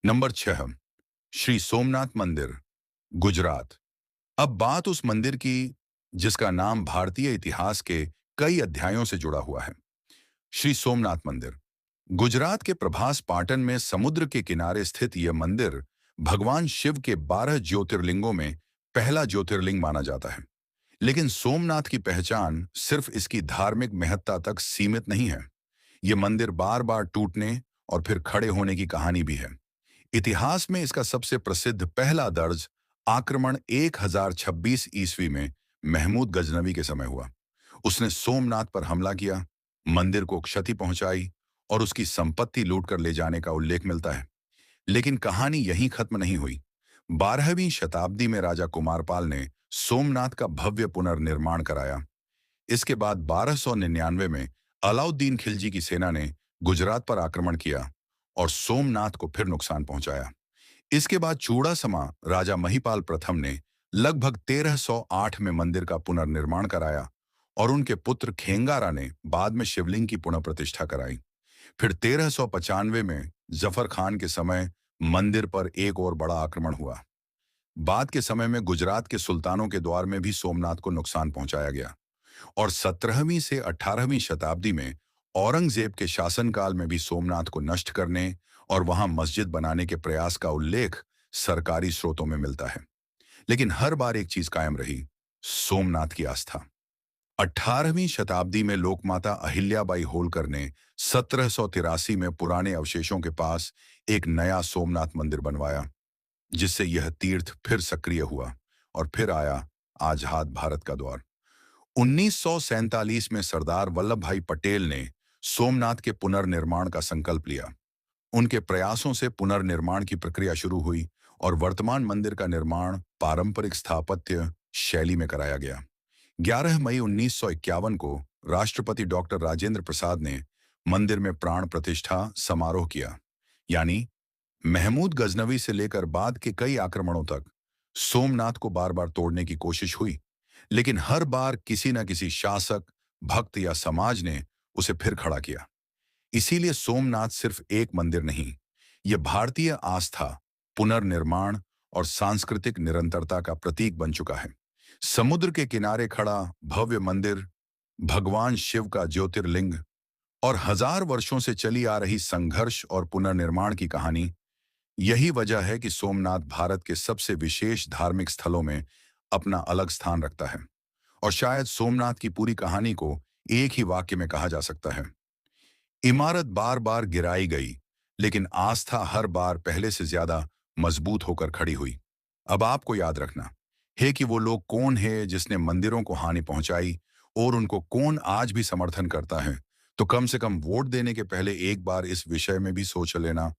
Number 6, Shri Somnath मंदिर, गुजरात। अब बात उस मंदिर की जिसका नाम भारतीय इतिहास के कई अध्यायों से जुड़ा हुआ है। श्री सोमनाथ मंदिर, गुजरात के प्रभास पाटन में समुद्र के किनारे स्थित यह मंदिर भगवान शिव के 12 ज्योतिर्लिंगों में पहला ज्योतिर्लिंग माना जाता है। लेकिन सोमनाथ की पहचान सिर्फ इसकी धार्मिक महत्ता तक सीमित नहीं है। यह मंदिर बार बार टूटने और फिर खड़े होने की कहानी भी है। इतिहास में इसका सबसे प्रसिद्ध पहला दर्ज आक्रमण 1026 ईस्वी में महमूद गजनवी के समय हुआ। उसने सोमनाथ पर हमला किया, मंदिर को क्षति पहुंचाई और उसकी संपत्ति लूटकर ले जाने का उल्लेख मिलता है। लेकिन कहानी यहीं खत्म नहीं हुई। 12वीं शताब्दी में राजा कुमारपाल ने सोमनाथ का भव्य पुनर्निर्माण कराया। इसके बाद 1299 में अलाउद्दीन खिलजी की सेना ने गुजरात पर आक्रमण किया और सोमनाथ को फिर नुकसान पहुंचाया। इसके बाद चूड़ासमा राजा महिपाल प्रथम ने लगभग 1308 में मंदिर का पुनर्निर्माण कराया और उनके पुत्र खेंगारा ने बाद में शिवलिंग की पुनः प्रतिष्ठा कराई। फिर 1395 में जफर खान के समय मंदिर पर एक और बड़ा आक्रमण हुआ। बाद के समय में गुजरात के सुल्तानों के द्वार में भी सोमनाथ को नुकसान पहुंचाया गया और 17वीं से 18वीं शताब्दी में औरंगजेब के शासनकाल में भी सोमनाथ को नष्ट करने और वहां मस्जिद बनाने के प्रयास का उल्लेख सरकारी स्रोतों में मिलता है। लेकिन हर बार एक चीज कायम रही, सोमनाथ की आस्था। 18वीं शताब्दी में लोकमाता अहिल्याबाई होलकर ने 1783 में पुराने अवशेषों के पास एक नया सोमनाथ मंदिर बनवाया, जिससे यह तीर्थ फिर सक्रिय हुआ और फिर आया आजाद भारत का दौर। 1947 में सरदार वल्लभ भाई पटेल ने सोमनाथ के पुनर्निर्माण का संकल्प लिया। उनके प्रयासों से पुनर्निर्माण की प्रक्रिया शुरू हुई और वर्तमान मंदिर का निर्माण पारंपरिक स्थापत्य शैली में कराया गया। 11 मई 1951 को राष्ट्रपति डॉक्टर राजेंद्र प्रसाद ने मंदिर में प्राण प्रतिष्ठा समारोह किया। यानी महमूद गजनवी से लेकर बाद के कई आक्रमणों तक सोमनाथ को बार बार तोड़ने की कोशिश हुई, लेकिन हर बार किसी न किसी शासक, भक्त या समाज ने उसे फिर खड़ा किया। इसीलिए सोमनाथ सिर्फ एक मंदिर नहीं, यह भारतीय आस्था, पुनर्निर्माण और सांस्कृतिक निरंतरता का प्रतीक बन चुका है। समुद्र के किनारे खड़ा भव्य मंदिर, भगवान शिव का ज्योतिर्लिंग और हजार वर्षों से चली आ रही संघर्ष और पुनर्निर्माण की कहानी, यही वजह है कि सोमनाथ भारत के सबसे विशेष धार्मिक स्थलों में अपना अलग स्थान रखता है। और शायद सोमनाथ की पूरी कहानी को एक ही वाक्य में कहा जा सकता है, इमारत बार बार गिराई गई, लेकिन आस्था हर बार पहले से ज्यादा मजबूत होकर खड़ी हुई। अब आपको याद रखना है कि वो लोग कौन है जिसने मंदिरों को हानि पहुंचाई और उनको कौन आज भी समर्थन करता है। तो कम से कम वोट देने के पहले एक बार इस विषय में भी सोच लेना